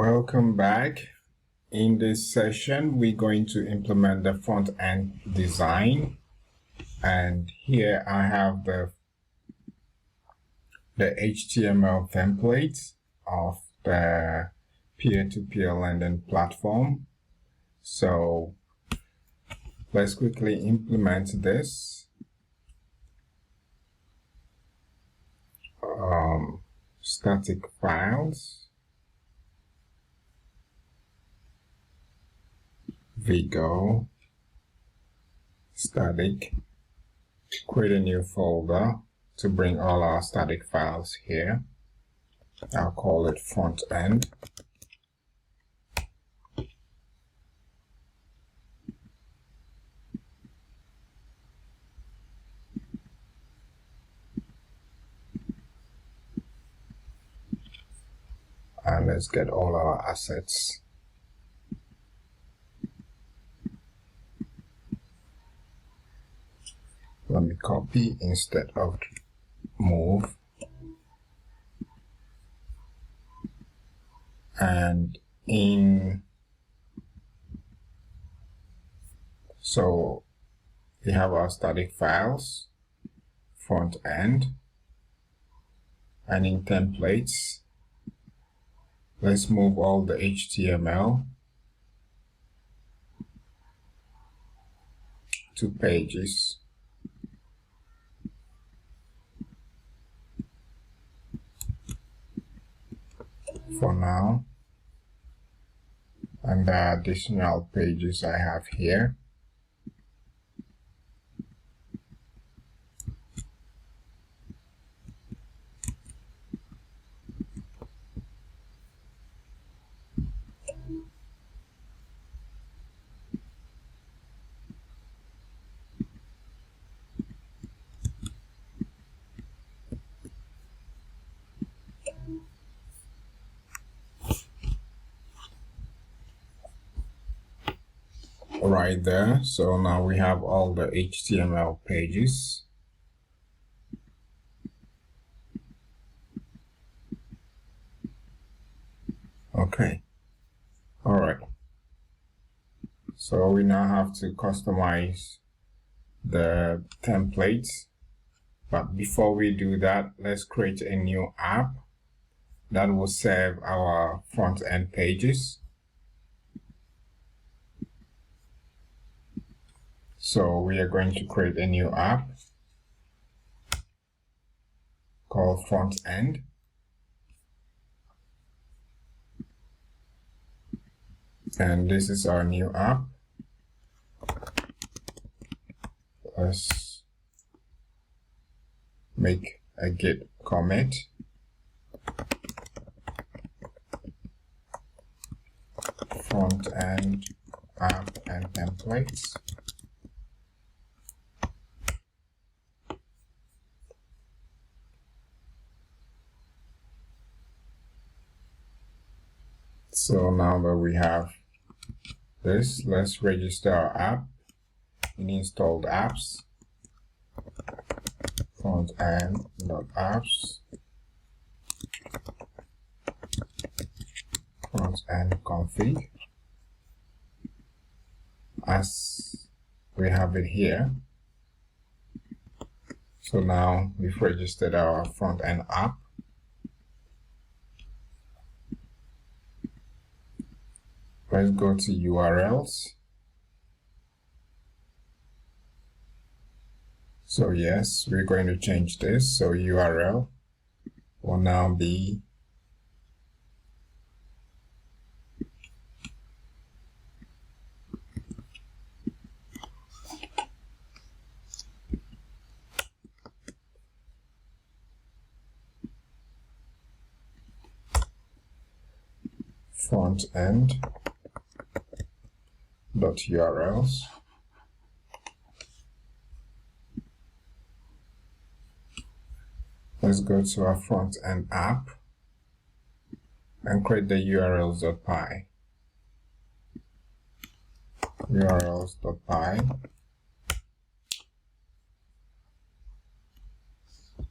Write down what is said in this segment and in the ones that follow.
Welcome back. In this session, we're going to implement the front-end design. And here I have the HTML template of the peer-to-peer lending platform. So let's quickly implement this. Static files. Vigo static, create a new folder to bring all our static files here. I'll call it front end. And let's get all our assets. Let me copy instead of move. And so we have our static files, front end, and in templates, let's move all the HTML to pages. For now, and the additional pages I have here. Right there. So now we have all the HTML pages. Okay. All right. So we now have to customize the templates. But before we do that, let's create a new app that will serve our front end pages. So we are going to create a new app called front end. And this is our new app. Let's make a git commit. Front end app and templates. So now that we have this, let's register our app in installed apps. Frontend.apps. Frontend config. As we have it here. So now we've registered our front end app. Let's go to URLs. So yes, we're going to change this. So URL will now be front end .urls. Let's go to our front end app and create the urls.py. urls.py.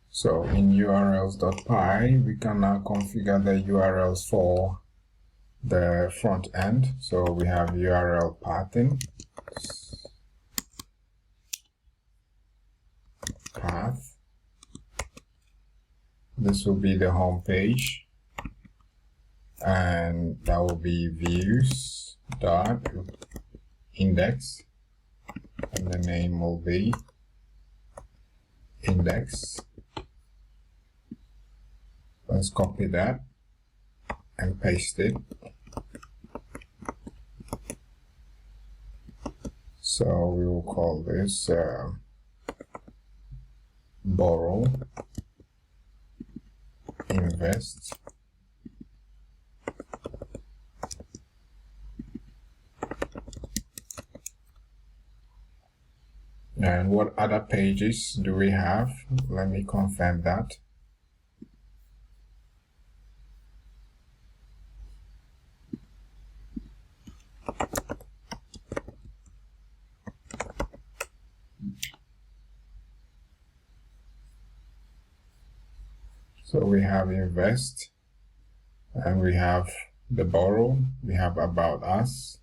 So in urls.py, we can now configure the URLs for the front end. So we have URL pathing, path. This will be the home page, and that will be views dot index, and the name will be index. Let's copy that and paste it. So we will call this borrow invest and what other pages do we have? Let me confirm that. So we have invest, and we have the borrow, we have about us,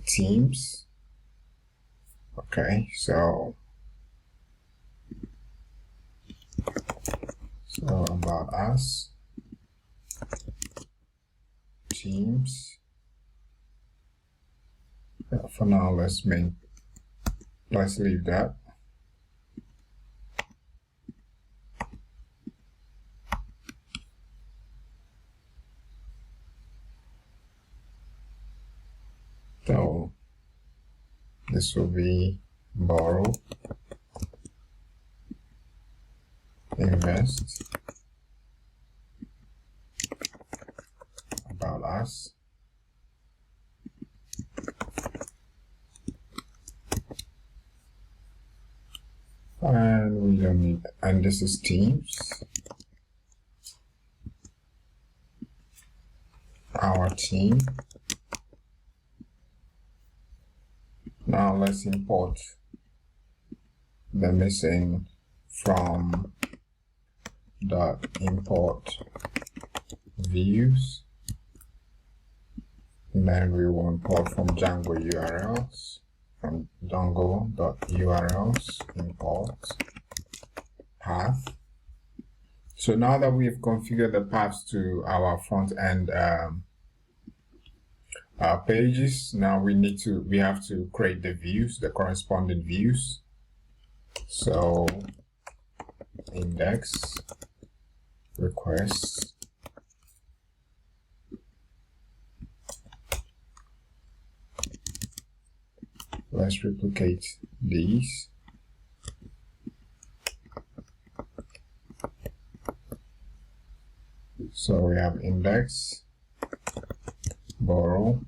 teams. Okay, so about us, teams. Yeah, for now, let's leave that. So this will be borrow invest about us, and we don't need, and this is teams, our team. Now let's import the missing from dot import views, and then we will import from Django URLs, from Django.urls import path. So now that we've configured the paths to our front end pages, now we have to create the views, the corresponding views. So index requests let's replicate these. So we have index, borrow,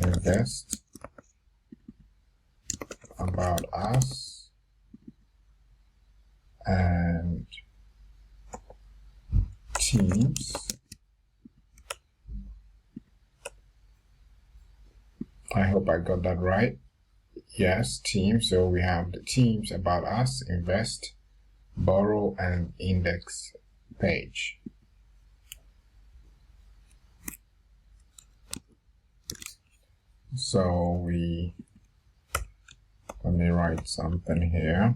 invest, about us, and teams. I hope I got that right. Yes, teams. So we have the teams, about us, invest, borrow, and index page. So let me write something here.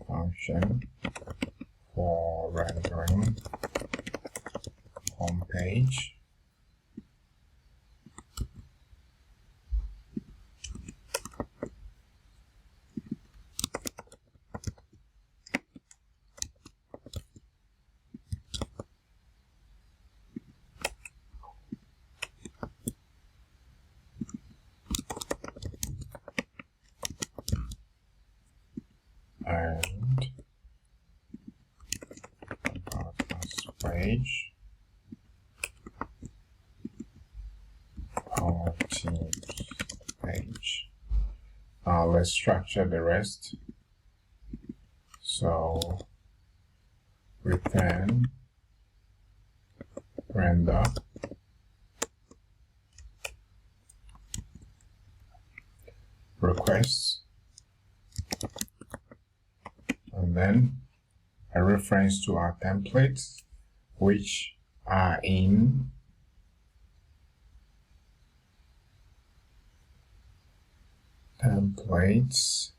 Function for rendering home page. And about us page, our teams page. Now let's structure the rest. So return render requests, and then a reference to our templates, which are in templates,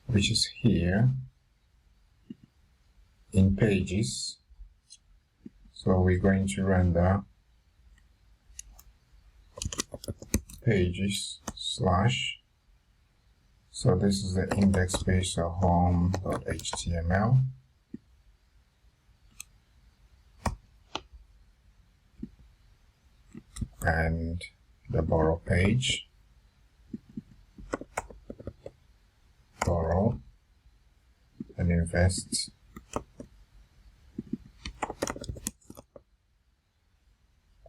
which is here in pages. So we're going to render pages slash, so this is the index page, so home.html, and the borrow page, borrow and invest,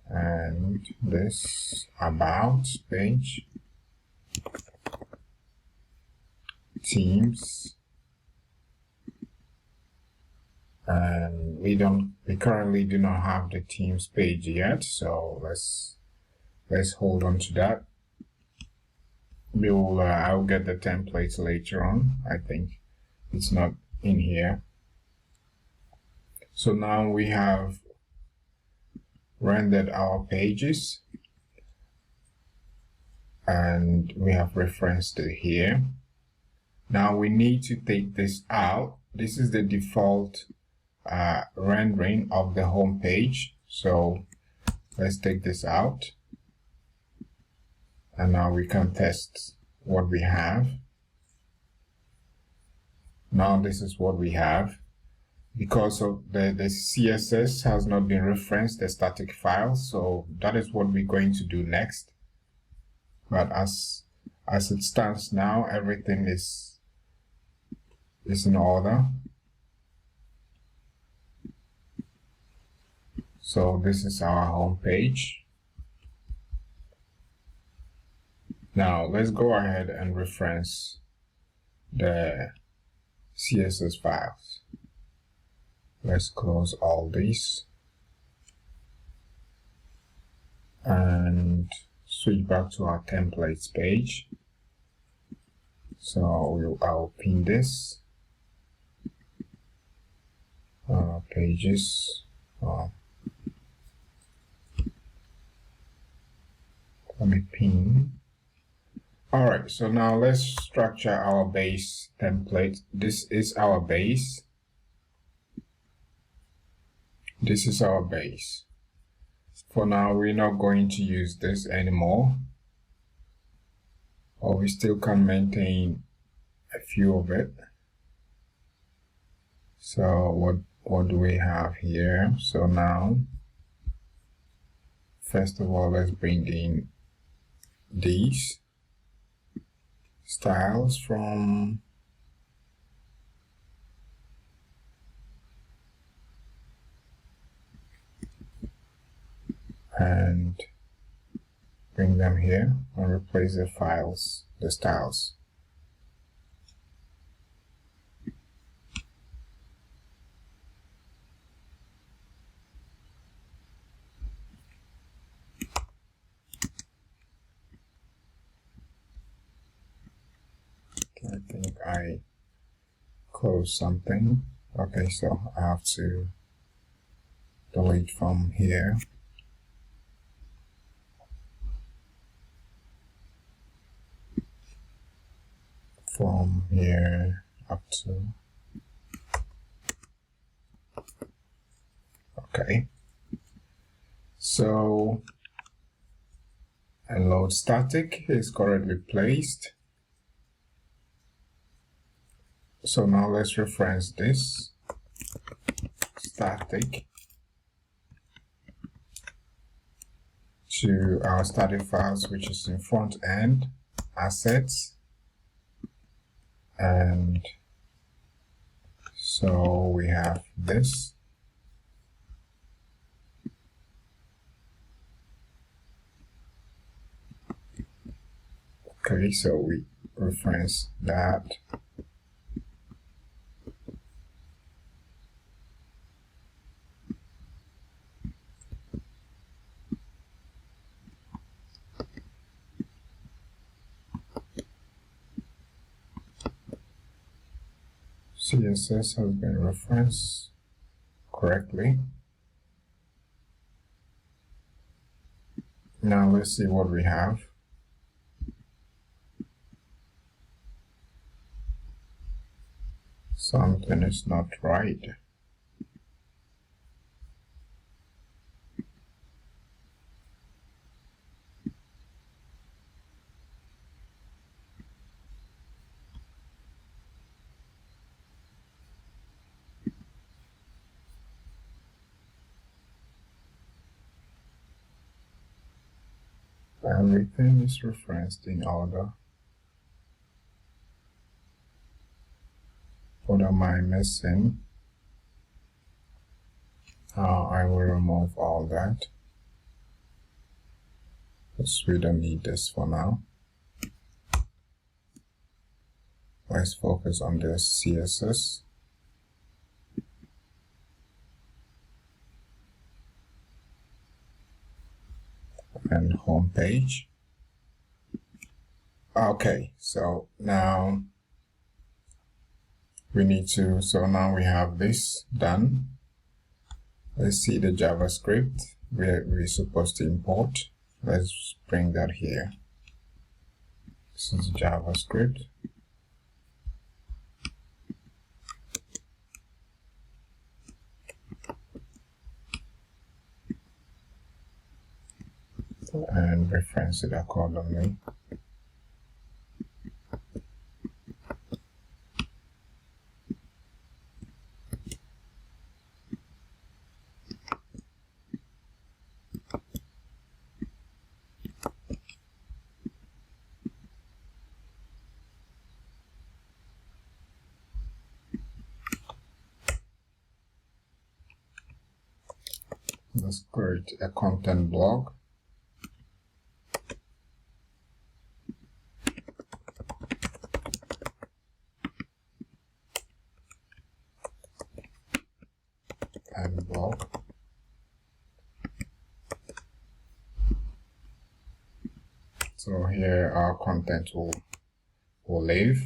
and this about page, teams, and we currently do not have the teams page yet, so let's hold on to that. I'll get the templates later on. I think it's not in here. So now we have rendered our pages and we have referenced it here. Now we need to take this out. This is the default rendering of the home page. So let's take this out. And now we can test what we have. Now this is what we have. Because of the CSS has not been referenced, the static file, so that is what we're going to do next. But as it stands now, everything is in order. So this is our home page. Now let's go ahead and reference the CSS files. Let's close all these and switch back to our templates page. So I'll pin this pages. Let me pin. Alright, so now let's structure our base template. This is our base. This is our base. For now, we're not going to use this anymore. Or we still can maintain a few of it. So what do we have here? So now, first of all, let's bring in these styles from and bring them here and replace the files, the styles. I think I closed something. Okay, so I have to delete from here. From here up to, okay. So, and load static is correctly placed. So now let's reference this static to our static files, which is in Frontend, assets, and so we have this. Okay, so we reference that. CSS has been referenced correctly. Now let's see what we have. Something is not right. Everything is referenced in order. What am I missing? I will remove all that, because we don't need this for now. Let's focus on the CSS. And home page. Okay, so now we need to, so now we have this done. Let's see the JavaScript we're supposed to import. Let's bring that here. This is JavaScript. And reference it accordingly. Let's create a content blog. And blog. So here our content will live.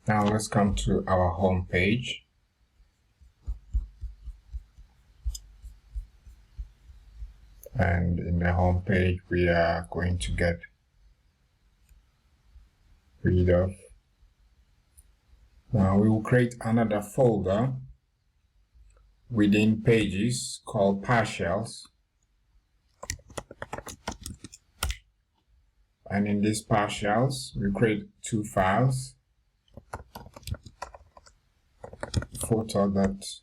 Now let's come to our home page. And in the home page, we are going to get rid of. Now we will create another folder within pages called partials. And in these partials, we create two files. Photo.html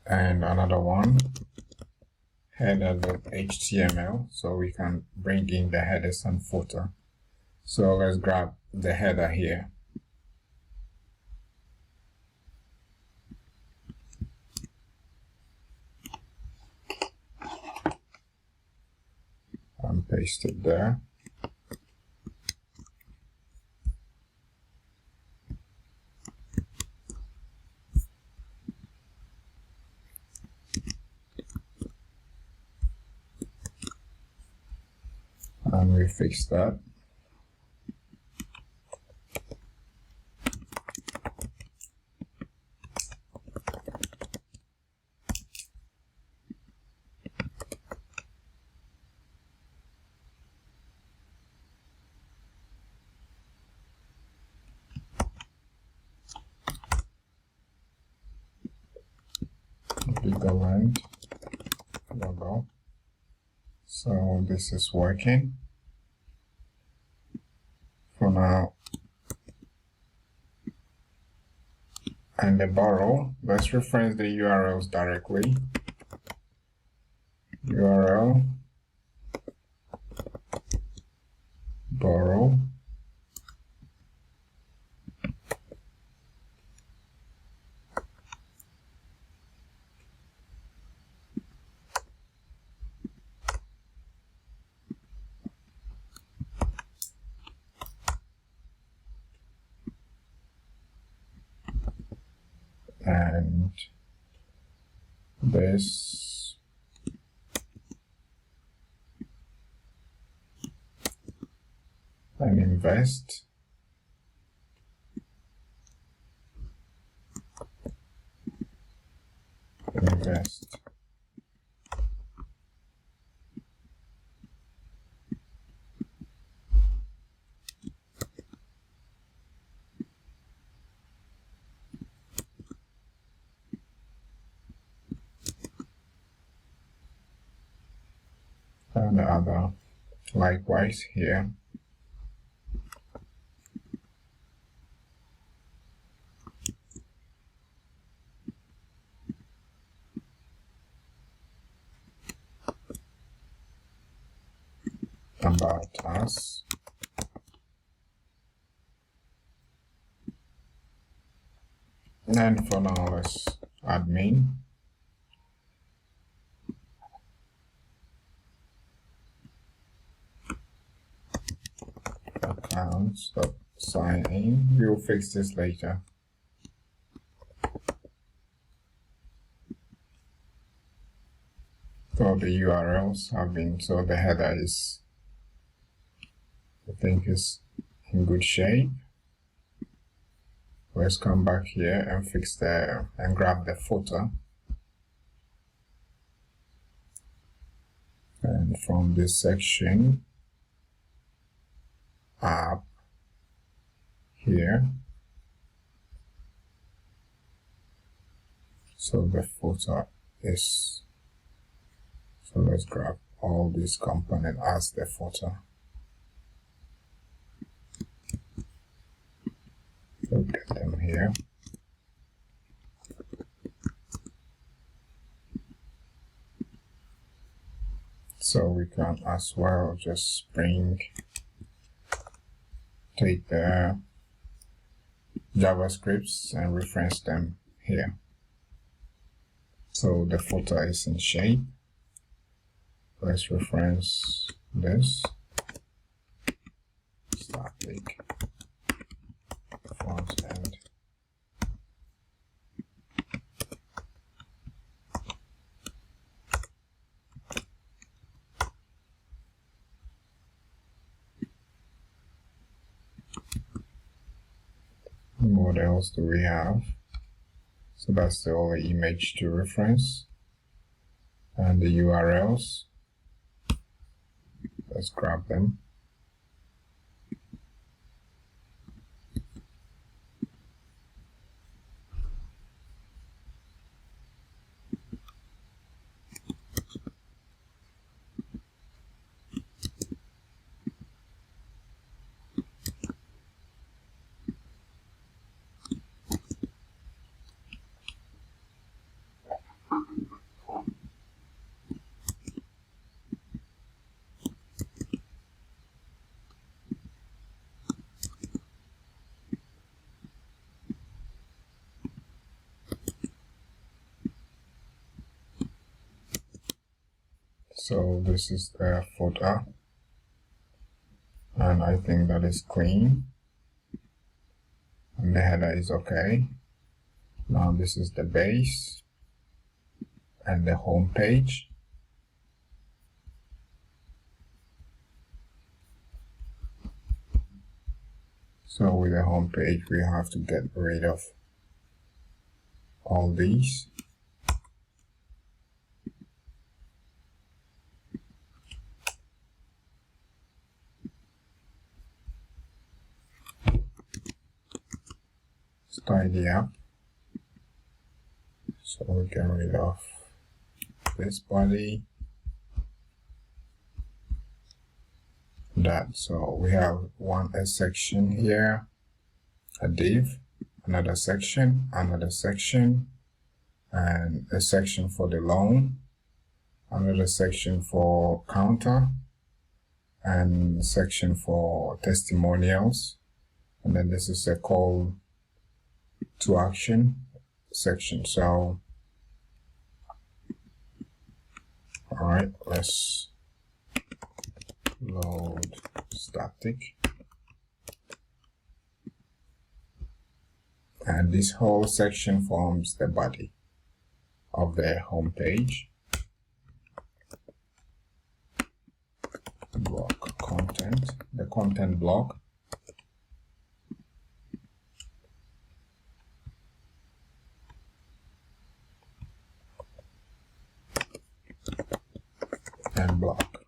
and another one, header.html, so we can bring in the headers and footer. So let's grab the header here. And paste it there. And we fix that. Biggerland logo. So this is working for now. And the borrow, let's reference the URLs directly. URL borrow and this invest. Invest. And the other likewise here. About us. And for now, let's admin. Accounts, sign in. We'll fix this later. So the URLs have been, so the header is, I think, is in good shape. Let's come back here and fix and grab the footer. And from this section, app here. So the footer is, so let's grab all these components as the footer. So get them here. So we can as well just take the JavaScripts and reference them here. So the footer is in shape. Let's reference this. Static front end. What else do we have? So that's the only image to reference. And the URLs. Let's grab them. So this is the footer, and I think that is clean, and the header is okay. Now this is the base and the home page. So with the home page, we have to get rid of all these. Tidy up. So we get rid of this body. That. So we have a section here, a div, another section, and a section for the loan, another section for counter, and section for testimonials, and then this is a call to action section. So all right, let's load static, and this whole section forms the body of the home page. Block content, the content block, and block.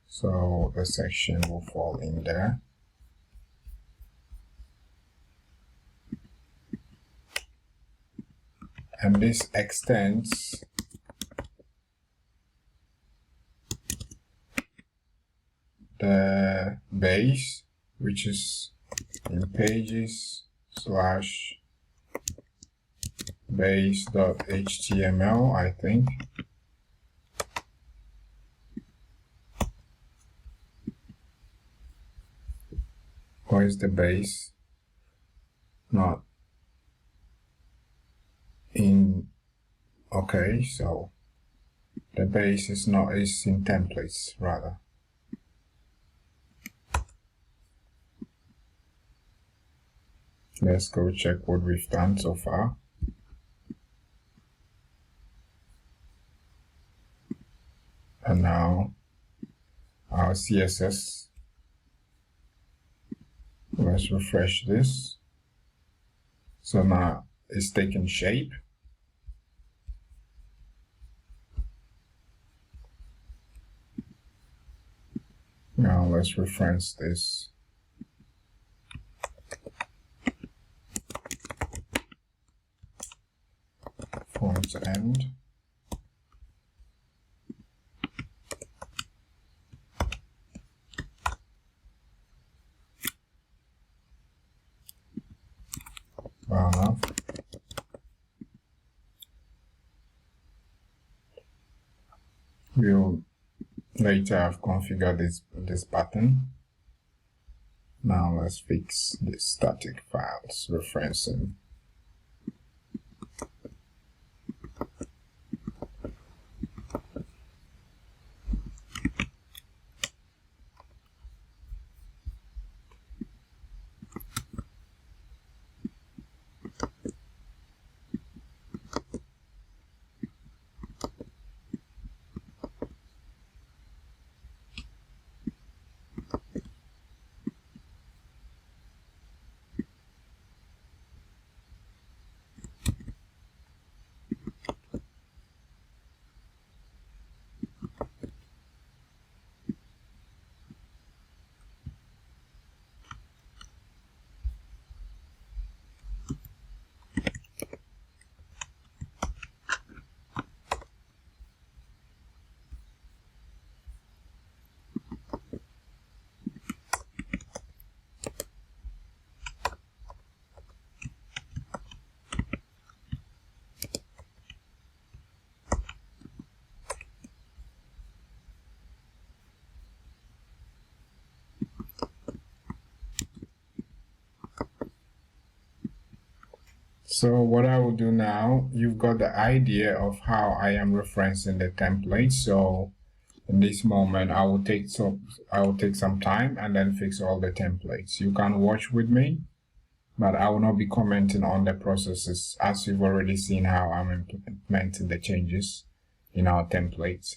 So the section will fall in there. And this extends the base, which is in pages slash base.html, I think. Or is the base not in? Okay, so the base is not, is in templates rather. Let's go check what we've done so far. And now our CSS, let's refresh this. So now it's taking shape. Now let's reference this. Frontend. Enough. We'll later have configured this button. Now let's fix the static files referencing. So what I will do now, you've got the idea of how I am referencing the template. So in this moment, I will take some time and then fix all the templates. You can watch with me, but I will not be commenting on the processes, as you've already seen how I'm implementing the changes in our templates.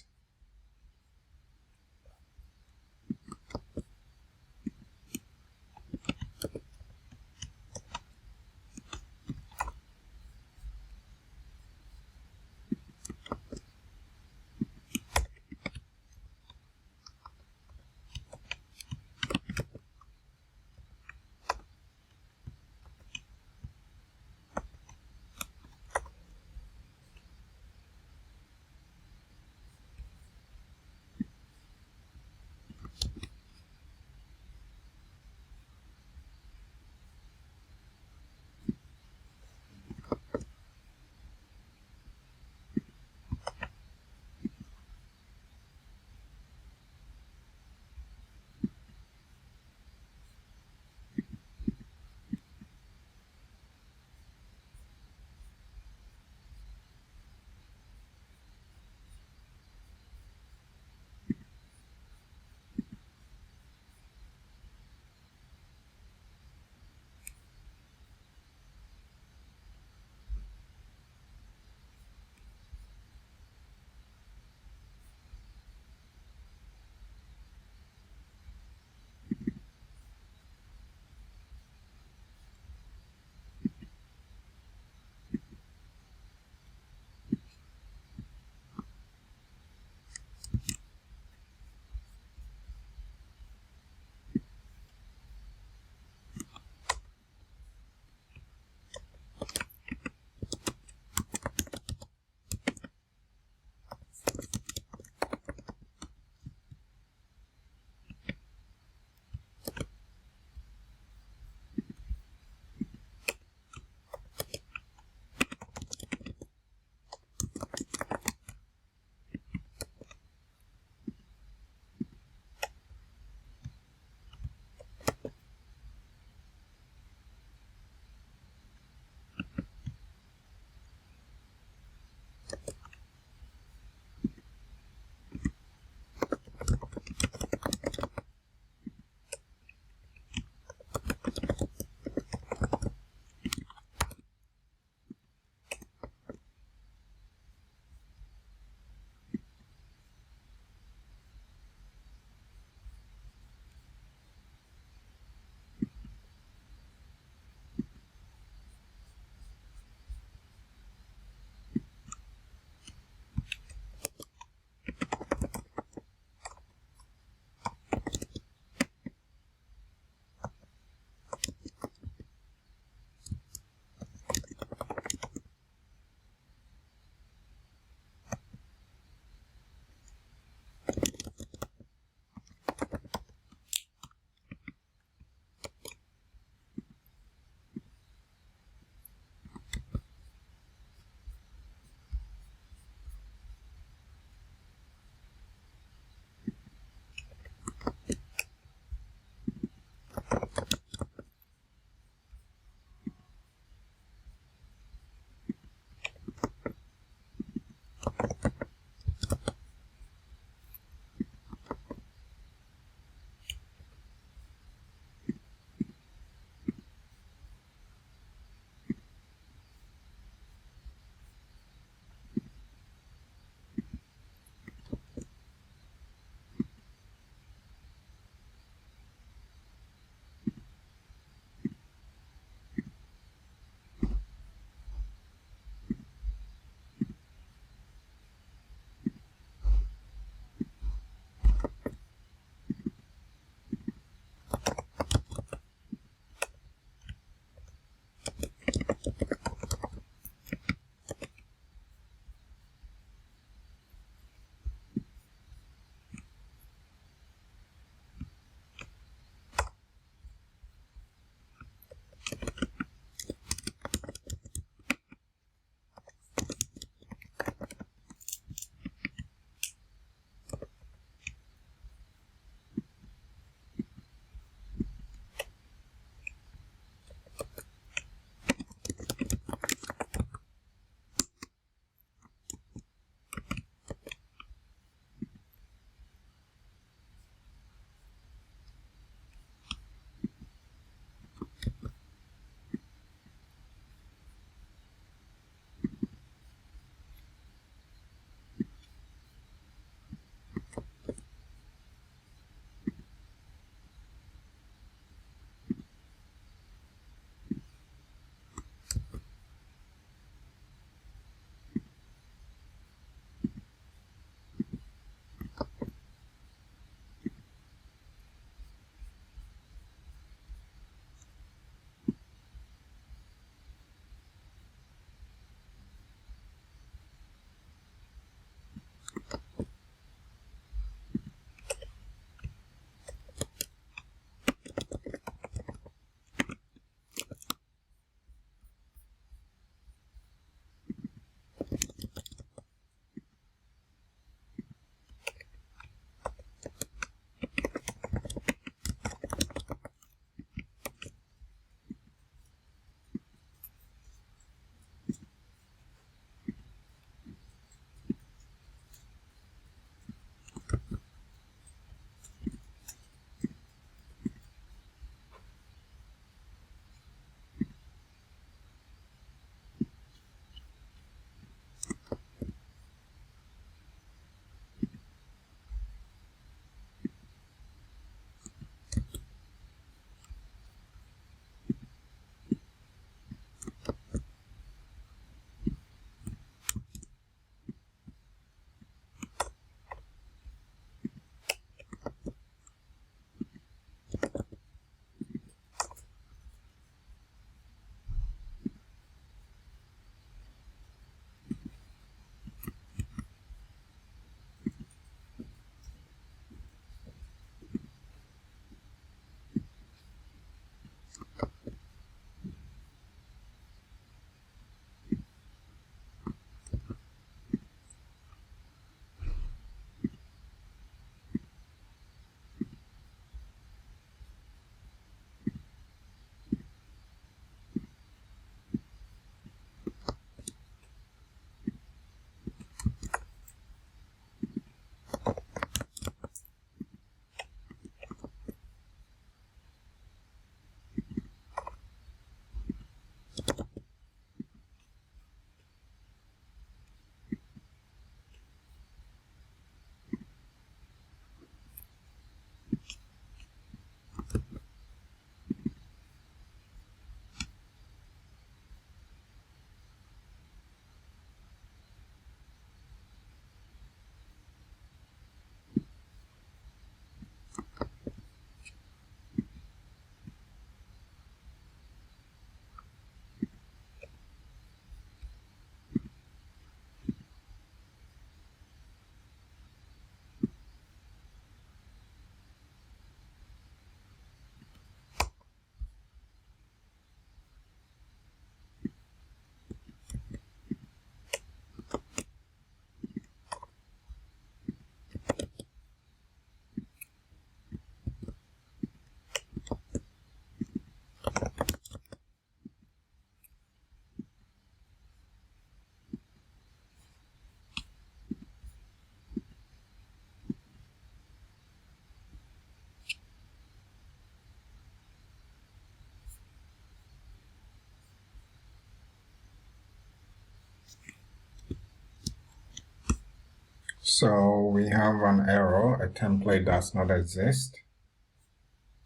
So we have an error, a template does not exist.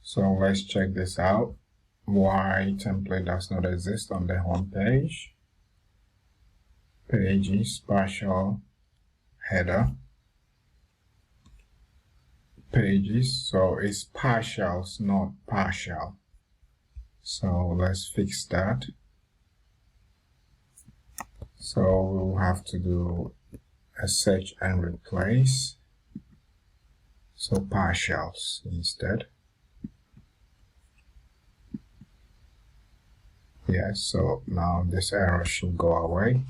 So let's check this out. Why template does not exist on the home page. Pages, partial, header. Pages, so it's partials, not partial. So let's fix that. So we'll have to do a search and replace. So partials instead. Yes, so now this error should go away.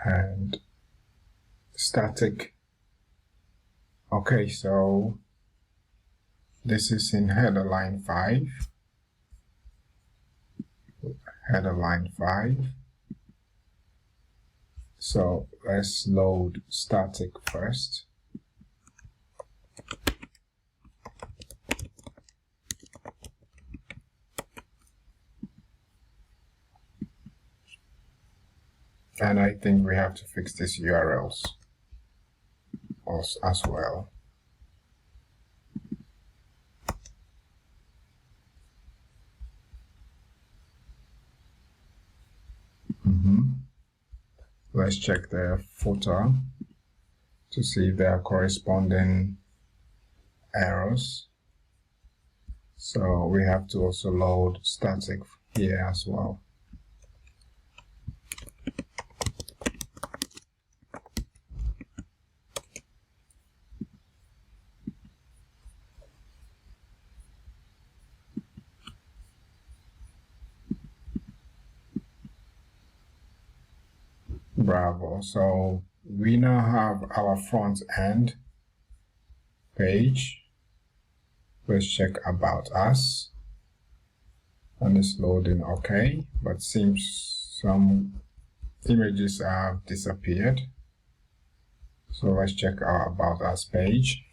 And static. Okay, so this is in header line 5. Header line 5. So let's load static first. And I think we have to fix these URLs as well. Let's check the footer to see if there are corresponding errors. So we have to also load static here as well. Bravo. So we now have our front end page. Let's check about us. And it's loading okay, but seems some images have disappeared. So let's check our about us page.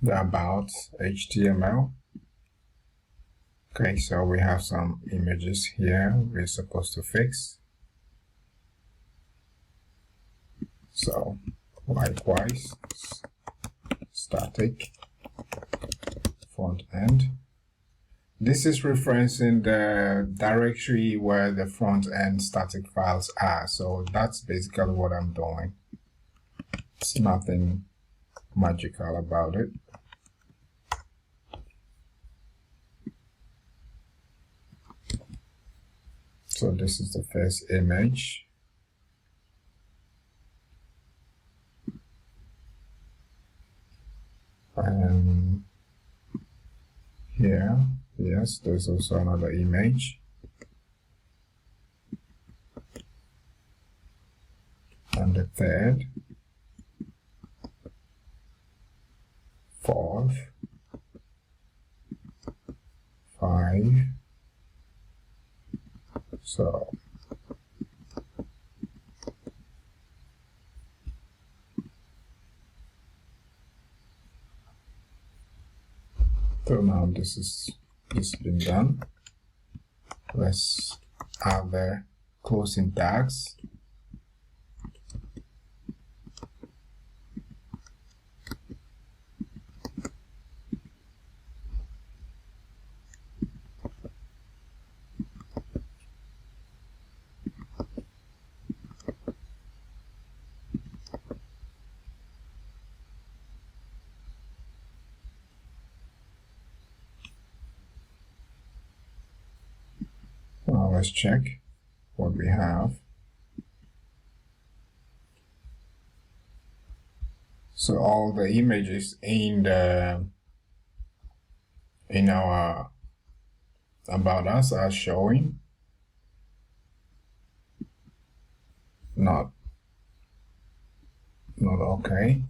The about HTML. Okay, so we have some images here we're supposed to fix. So likewise, static front end. This is referencing the directory where the front end static files are. So that's basically what I'm doing. It's nothing magical about it. So this is the first image. And here, yes, there's also another image. And the third, fourth, 5. So now this has been done. Let's add the closing tags. Now let's check what we have. So all the images in our about us are showing. Not okay.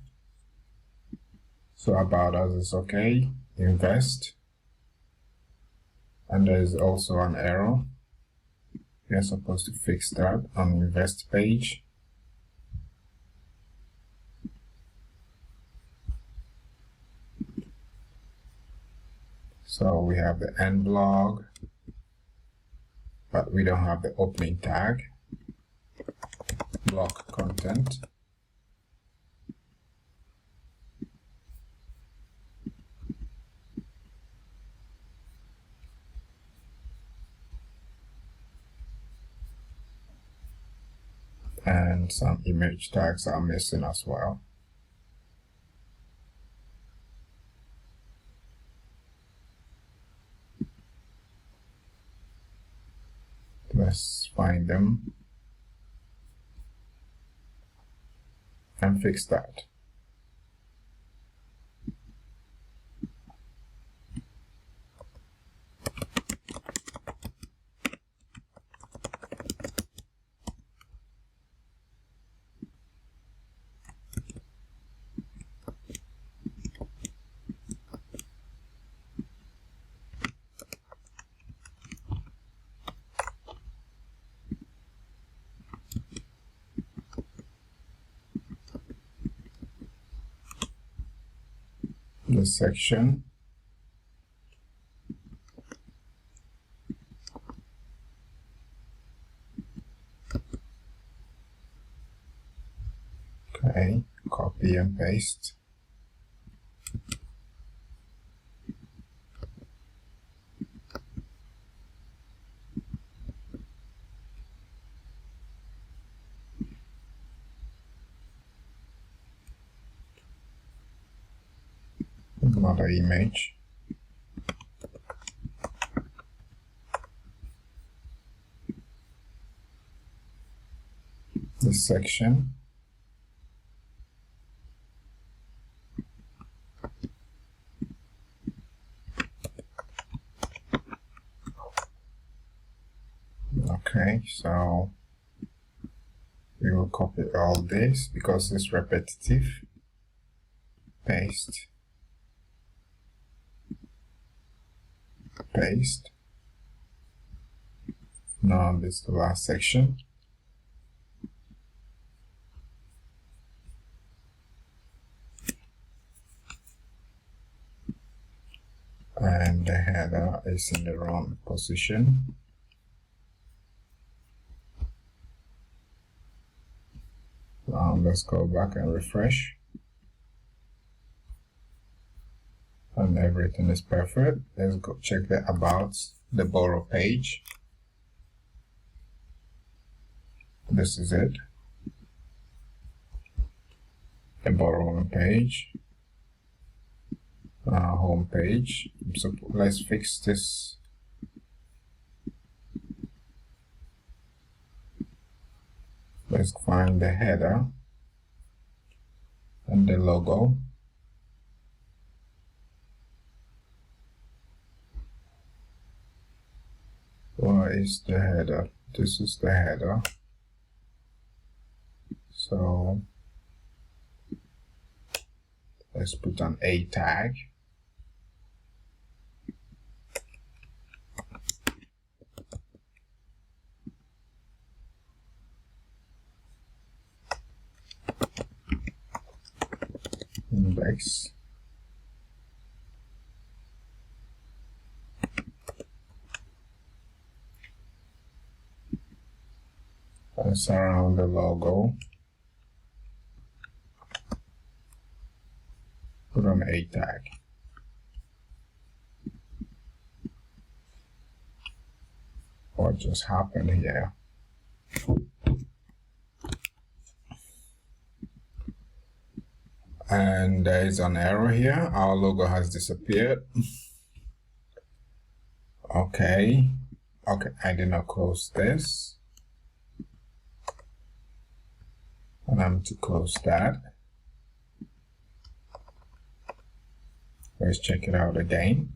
So about us is okay. Invest. And there's also an error. We are supposed to fix that on invest page. So we have the end blog, but we don't have the opening tag. Block content. And some image tags are missing as well. Let's find them and fix that. The section. Okay, copy and paste. Another image. The section. Okay, so we will copy all this because it's repetitive. Paste. Paste. Now this is the last section. And the header is in the wrong position. Now let's go back and refresh. And everything is perfect. Let's go check the about the borrow page. This is it. The borrowing page. Home page. So let's fix this. Let's find the header and the logo. Where is the header? This is the header. So let's put an A tag. Index. And surround the logo. Put an A tag. What just happened here? And there is an error here. Our logo has disappeared. Okay. Okay, I did not close this. And I'm to close that. Let's check it out again.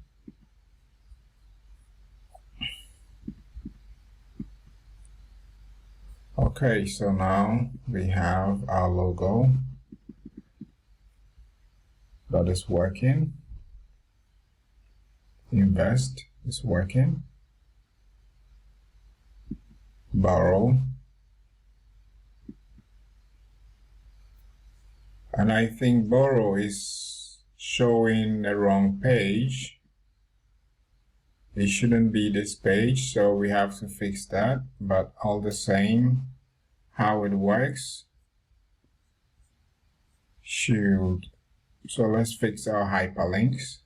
Okay, so now we have our logo that is working. Invest is working. Borrow. And I think borrow is showing the wrong page it shouldn't be this page, so we have to fix that. But all the same, how it works should, so let's fix our hyperlinks.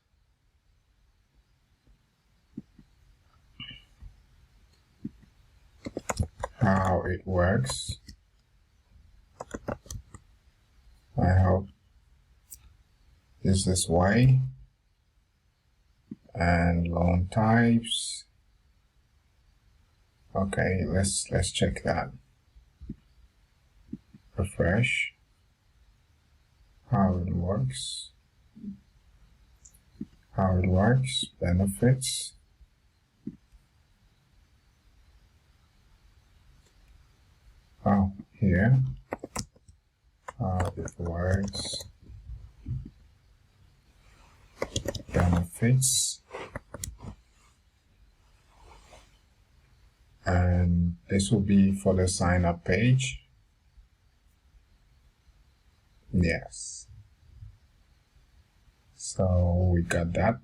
How it works, I hope is this way. And loan types, okay, let's check that. Refresh. How it works, benefits, oh, here, how it works, benefits, and this will be for the sign up page. Yes, so we got that.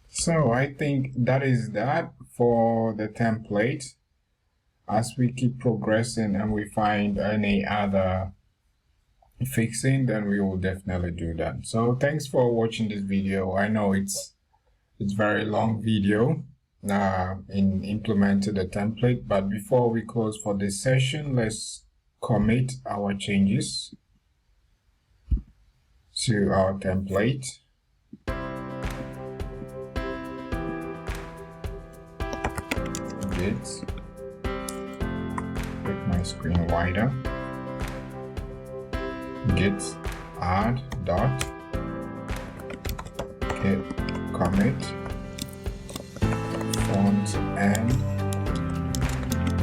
So I think that is that for the template. As we keep progressing and we find any other fixing, then we will definitely do that. So thanks for watching this video. I know it's very long video in implementing the template, but before we close for this session, let's commit our changes to our template. Git, make my screen wider. Git add dot git commit Frontend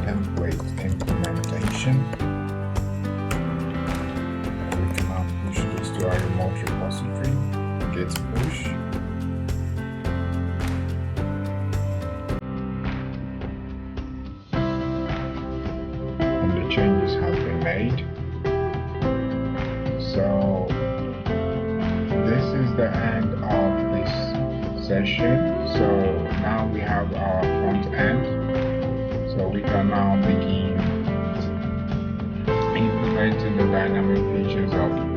template implementation. We can now push this to our remote repository. Git push. And the changes have been made. So this is the end of this session. So now we have our front end, so we can now begin implementing the dynamic features of